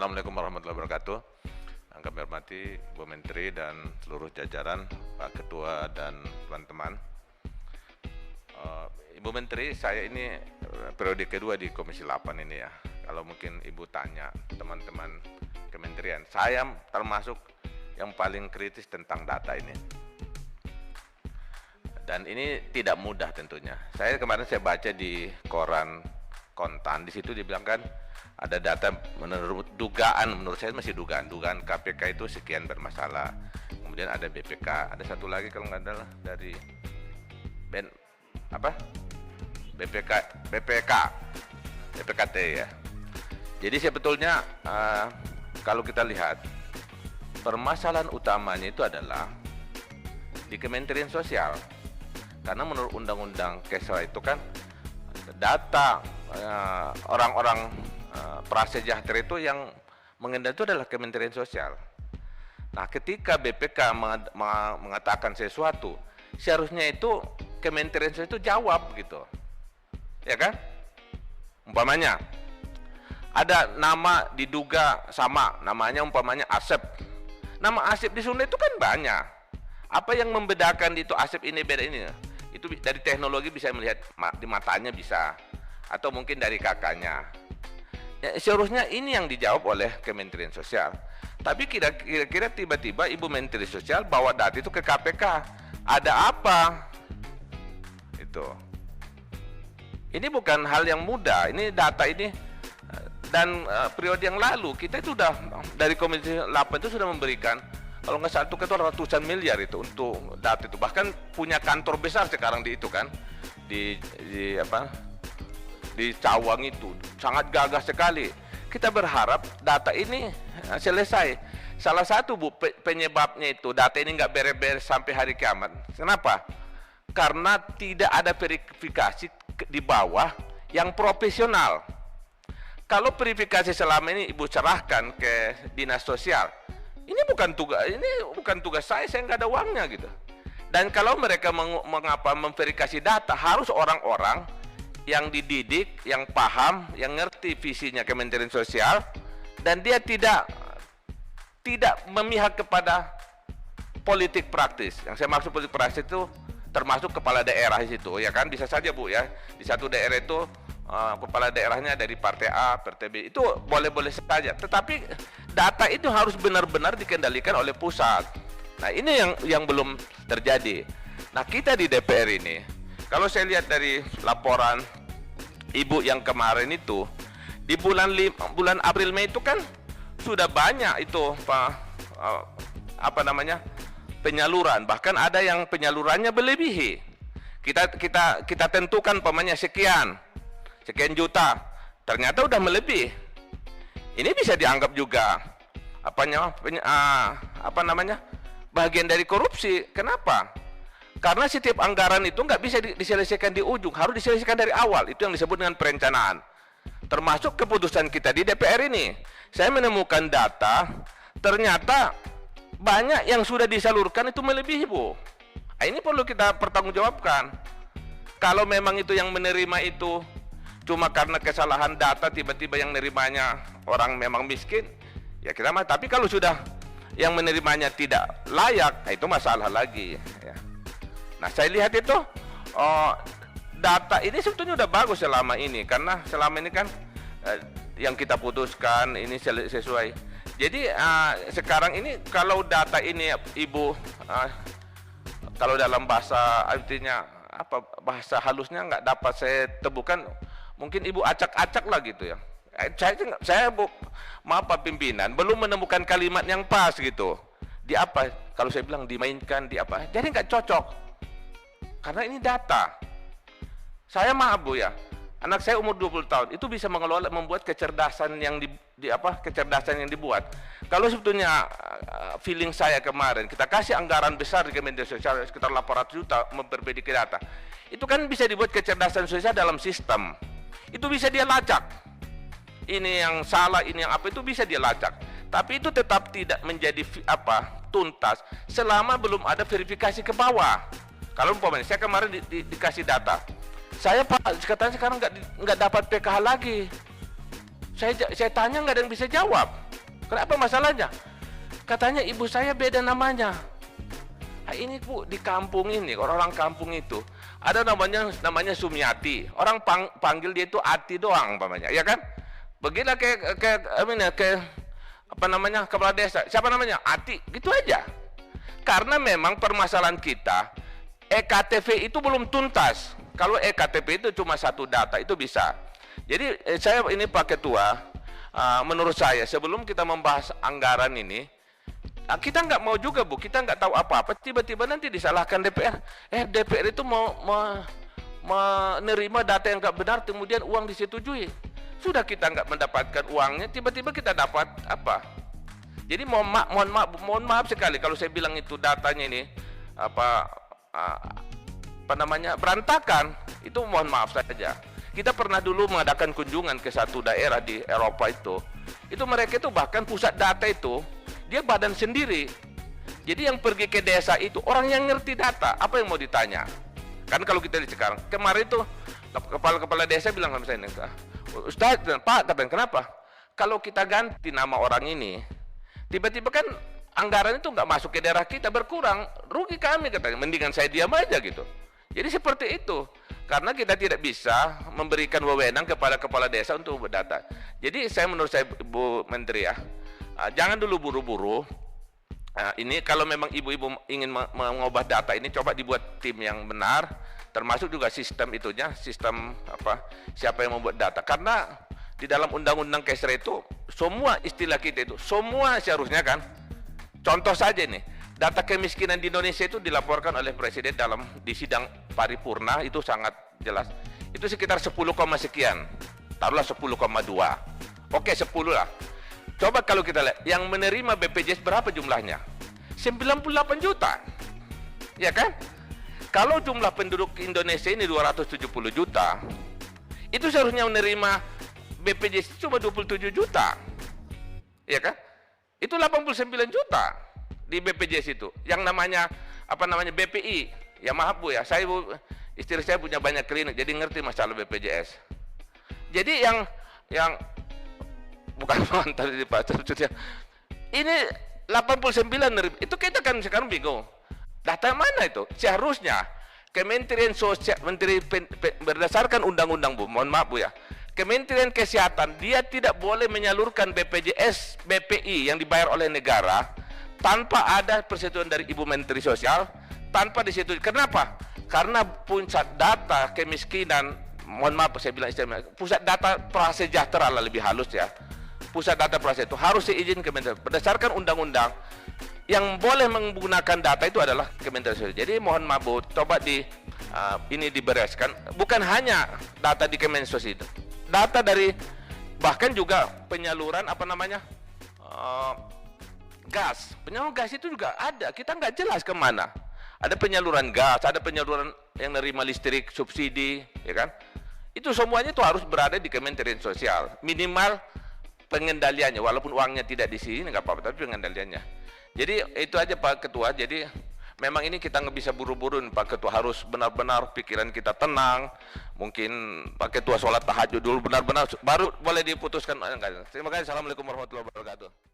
Assalamualaikum warahmatullahi wabarakatuh. Yang kami hormati Bu Menteri dan seluruh jajaran, Pak Ketua dan teman-teman. Ibu Menteri, saya ini periode kedua di Komisi 8 ini ya. Kalau mungkin Ibu tanya teman-teman kementerian, saya termasuk yang paling kritis tentang data ini. Dan ini tidak mudah tentunya. Kemarin saya baca di koran Kontan, di situ dibilang kan ada data menurut saya masih dugaan KPK itu sekian bermasalah. Kemudian ada BPK, ada satu lagi kalau nggak ada dari BPKT ya. Jadi sebetulnya kalau kita lihat permasalahan utamanya itu adalah di Kementerian Sosial. Karena menurut Undang-Undang Kesra itu kan data orang-orang prasejahtera itu yang mengendalikan itu adalah Kementerian Sosial. Nah, ketika BPK mengatakan sesuatu, seharusnya itu Kementerian Sosial itu jawab gitu. Ya kan? Umpamanya ada nama diduga sama, namanya umpamanya Asep. Nama Asep di Sunda itu kan banyak. Apa yang membedakan itu Asep ini beda ini? Itu dari teknologi bisa melihat di matanya bisa, atau mungkin dari kakaknya. Ya, seharusnya ini yang dijawab oleh Kementerian Sosial. Tapi kira-kira tiba-tiba Ibu Menteri Sosial bawa data itu ke KPK. Ada apa? Itu. Ini bukan hal yang mudah. Ini data ini dan periode yang lalu kita itu sudah dari Komisi 8 itu sudah memberikan, kalau nggak salah itu ratusan miliar itu untuk data itu. Bahkan punya kantor besar sekarang di itu kan, di Cawang itu sangat gagah sekali. Kita berharap data ini selesai. Salah satu penyebabnya itu data ini nggak beres-beres sampai hari kiamat. Kenapa? Karena tidak ada verifikasi di bawah yang profesional. Kalau verifikasi selama ini Ibu serahkan ke Dinas Sosial, ini bukan tugas saya nggak ada uangnya gitu. Dan kalau mereka memverifikasi data, harus orang-orang yang dididik, yang paham, yang ngerti visinya Kementerian Sosial, dan dia tidak memihak kepada politik praktis. Yang saya maksud politik praktis itu termasuk kepala daerah di situ, ya kan? Bisa saja Bu ya, di satu daerah itu kepala daerahnya dari partai A, partai B, itu boleh-boleh saja. Tetapi data itu harus benar-benar dikendalikan oleh pusat. Nah, ini yang belum terjadi. Nah, kita di DPR ini, kalau saya lihat dari laporan Ibu yang kemarin itu, di bulan April Mei itu kan sudah banyak itu penyaluran. Bahkan ada yang penyalurannya berlebihi. Kita tentukan pemanya sekian juta, ternyata udah melebihi. Ini bisa dianggap juga bagian dari korupsi. Kenapa? Karena setiap anggaran itu nggak bisa diselesaikan di ujung, harus diselesaikan dari awal. Itu yang disebut dengan perencanaan. Termasuk keputusan kita di DPR ini. Saya menemukan data, ternyata banyak yang sudah disalurkan itu melebihi, Bu. Nah, ini perlu kita pertanggungjawabkan. Kalau memang itu yang menerima itu cuma karena kesalahan data, tiba-tiba yang menerimanya orang memang miskin, ya kita mah. Tapi kalau sudah yang menerimanya tidak layak, nah itu masalah lagi ya. Nah, saya lihat itu data ini sebetulnya udah bagus selama ini, karena selama ini kan yang kita putuskan ini sesuai. Jadi sekarang ini kalau data ini Ibu kalau dalam bahasa artinya bahasa halusnya nggak dapat saya temukan, mungkin Ibu acak-acak lah gitu ya. Saya maaf Pak Pimpinan, belum menemukan kalimat yang pas gitu. Di apa? Kalau saya bilang dimainkan, di apa? Jadi nggak cocok. Karena ini data. Saya maaf Bu ya, anak saya umur 20 tahun itu bisa mengelola, membuat kecerdasan yang kecerdasan yang dibuat. Kalau sebetulnya feeling saya kemarin, kita kasih anggaran besar di Kementerian Sosial sekitar 800 juta memperbaiki data. Itu kan bisa dibuat kecerdasan sosial dalam sistem. Itu bisa dia lacak. Ini yang salah, ini yang apa, itu bisa dia lacak. Tapi itu tetap tidak menjadi tuntas selama belum ada verifikasi ke bawah. Kalau umpamanya saya kemarin dikasih data, saya Pak katanya sekarang nggak dapat PKH lagi. Saya tanya nggak ada yang bisa jawab. Kenapa masalahnya? Katanya ibu saya beda namanya. Nah, ini Bu, di kampung ini, orang kampung itu ada namanya Sumiati. Orang panggil dia itu Ati doang umpamanya, ya kan? Begitu apa namanya, kepala desa, siapa namanya? Ati, gitu aja. Karena memang permasalahan kita, EKTP itu belum tuntas. Kalau EKTP itu cuma satu data, itu bisa. Jadi saya ini Pak Ketua, menurut saya sebelum kita membahas anggaran ini, kita nggak mau juga Bu, kita nggak tahu apa-apa, tiba-tiba nanti disalahkan DPR. DPR itu mau menerima data yang nggak benar, kemudian uang disetujui. Sudah kita nggak mendapatkan uangnya, tiba-tiba kita dapat apa? Jadi mohon maaf sekali kalau saya bilang itu datanya ini apa namanya berantakan, itu mohon maaf saja. Kita pernah dulu mengadakan kunjungan ke satu daerah di Eropa itu mereka itu bahkan pusat data itu dia badan sendiri. Jadi yang pergi ke desa itu orang yang ngerti data, apa yang mau ditanya? Kan kalau kita di sekarang, kemarin itu kepala desa bilang sama saya, Ustaz, Pak, tapi kenapa? Kalau kita ganti nama orang ini, tiba-tiba kan anggaran itu nggak masuk ke daerah kita, berkurang, rugi kami katanya, mendingan saya diam aja gitu. Jadi seperti itu, karena kita tidak bisa memberikan wewenang kepada kepala desa untuk berdata. Jadi menurut saya Bu Menteri ya, jangan dulu buru-buru. Ini kalau memang ibu-ibu ingin mengubah data ini, coba dibuat tim yang benar, termasuk juga sistem itunya, sistem apa, siapa yang membuat data. Karena di dalam undang-undang Kesra itu, semua istilah kita itu, semua seharusnya kan, contoh saja nih, data kemiskinan di Indonesia itu dilaporkan oleh Presiden di sidang paripurna, itu sangat jelas. Itu sekitar 10, sekian, taruhlah 10,2. Oke, 10 lah. Coba kalau kita lihat, yang menerima BPJS berapa jumlahnya? 98 juta. Ya kan? Kalau jumlah penduduk Indonesia ini 270 juta, itu seharusnya menerima BPJS cuma 27 juta. Ya kan? Itu 89 juta di BPJS itu. Yang namanya BPI. Ya maaf Bu ya, istri saya punya banyak klinik, jadi ngerti masalah BPJS. Jadi yang bukan mantan di pasar ini 89 itu kita kan sekarang bingung, data mana itu? Seharusnya Kementerian Sosial, berdasarkan undang-undang Bu, mohon maaf Bu ya, Kementerian Kesehatan dia tidak boleh menyalurkan BPJS BPI yang dibayar oleh negara tanpa ada persetujuan dari Ibu Menteri Sosial, tanpa disetujui. Kenapa? Karena pusat data kemiskinan, mohon maaf saya bilang istilahnya, pusat data prasejahtera lebih halus ya, pusat data prasejahtera itu harus diizin Kementerian berdasarkan undang-undang. Yang boleh menggunakan data itu adalah Kementerian Sosial. Jadi mohon maaf Bu, coba ini dibereskan, bukan hanya data di Kementerian Sosial itu, data dari bahkan juga penyaluran gas, penyaluran gas itu juga ada, kita nggak jelas kemana. Ada penyaluran gas, ada penyaluran yang nerima listrik subsidi, ya kan? Itu semuanya itu harus berada di Kementerian Sosial, minimal pengendaliannya, walaupun uangnya tidak di sini nggak apa-apa, tapi pengendaliannya. Jadi itu aja Pak Ketua. Jadi memang ini kita nggak bisa buru-buru Pak Ketua, harus benar-benar pikiran kita tenang. Mungkin Pak Ketua sholat tahajud dulu benar-benar, baru boleh diputuskan. Terima kasih. Assalamualaikum warahmatullahi wabarakatuh.